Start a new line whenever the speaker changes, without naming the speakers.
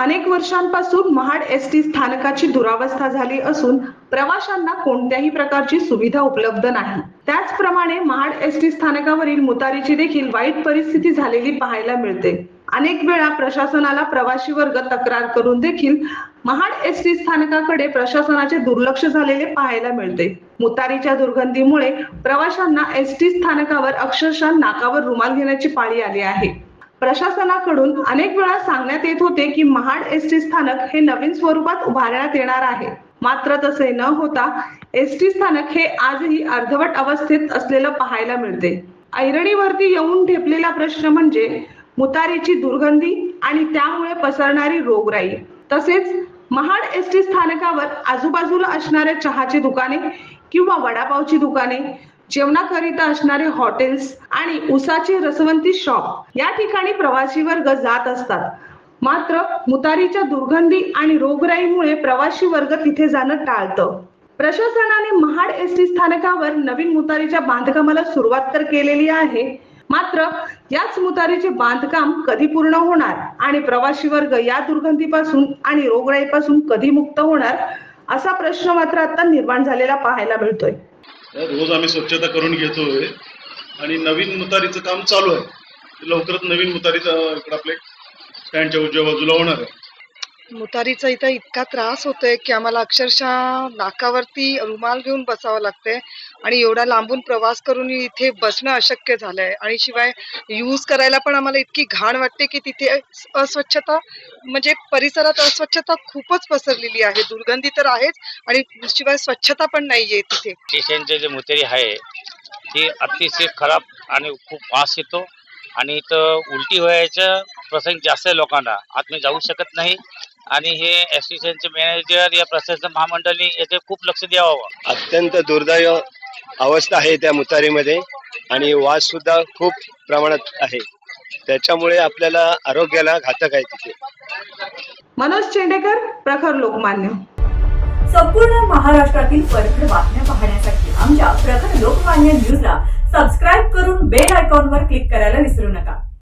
अनेक वर्षांपासून महाड एसटी स्थानकाची दुरावस्था झाली असून प्रवाशांना कोणत्याही प्रकारची सुविधा उपलब्ध नाही। त्याचप्रमाणे महाड एसटी स्थानकावरील मुतारीची देखील वाईट परिस्थिती झालेली पाहायला मिळते। अनेक वेळा प्रशासनाला प्रवासी वर्ग तक्रार करून देखील महाड एसटी स्थानकाकडे प्रशासनाचे दुर्लक्ष झालेले पाहायला मिळते। मुतारीच्या दुर्गंधीमुळे प्रवाशांना एसटी स्थानकावर अक्षरशः नाकावर रुमाल घेण्याची पाळी आली आहे। प्रशासनाकडून अनेक वेळा सांगण्यात येत होते की महाड एसटी स्थानक हे नवीन स्वरूपात उभारण्यात येणार आहे, मात्र तसे न होता एसटी स्थानक हे आजही अर्धवट अवस्थेत असलेलं पाहायला मिळते। ऐरणीवरती येऊन ठेपलेला प्रश्न म्हणजे मुतारीची दुर्गंधी आणि त्यामुळे पसरणारी रोगराई। तसेच महाड एसटी स्थानकावर आजूबाजूला असणारे चहाची दुकाने किंवा वडापावची दुकाने, जेवणाकरिता असणारे हॉटेल्स आणि उसाची रसवंती शॉप या ठिकाणी प्रवासी वर्ग जात असतात। मात्र मुतारीच्या दुर्गंधी आणि रोगराईमुळे प्रवासी वर्ग तिथे जाणं टाळतं। प्रशासनाने महाड एसटी स्थानकावर नवीन मुतारीच्या बांधकामाला सुरुवात तर केलेली आहे, मात्र याच मुतारीचे बांधकाम कधी पूर्ण होणार आणि प्रवासी वर्ग या दुर्गंधीपासून आणि रोगराईपासून कधी मुक्त होणार असा प्रश्न मात्र आता निर्माण झालेला पाहायला मिळतोय।
रोज आम्ही स्वच्छता करून घेतोय आणि नवीन मुतारीचं काम चालू आहे। लवकरच नवीन मुतारीचा इकडे आपले स्टँडच्या उजव्या बाजूला होणार आहे।
मुतारीचा इथं इतका त्रास होतोय की आम्हाला अक्षरशः नाकावरती रुमाल घेऊन बसावं लागतंय आणि एवढा लांबून प्रवास करून इथे बसणं अशक्य झालंय। आणि शिवाय यूज करायला पण आम्हाला इतकी घाण वाटते की तिथे अस्वच्छता म्हणजे परिसरात अस्वच्छता खूपच पसरलेली आहे। दुर्गंधी तर आहेच आणि शिवाय स्वच्छता पण नाहीये तिथे।
स्टेशनचे जे मुतारी आहे ती अतिशय खराब आणि खूप वास येतो आणि इथं उलटी व्हायचा प्रसंग जास्त आहे। लोकांना आतमध्ये जाऊ शकत नाही आणि हे स्टेशनचे मॅनेजर या प्रशासन महामंडळाने याचे खूप लक्ष द्यावं।
अत्यंत दुर्दैव अवस्था आहे त्या मुतारीमध्ये आणि वास सुद्धा खूप प्रमाणात आहे, त्याच्यामुळे आपल्याला आरोग्याला घातक आहे तिथे।
मनोज चेंडेकर, प्रखर लोकमान्य।
संपूर्ण महाराष्ट्रातील परखड बातम्या पाहण्यासाठी आमच्या प्रखर लोकमान्य न्यूजला सबस्क्राइब करून बेल आयकॉनवर क्लिक करायला विसरू नका।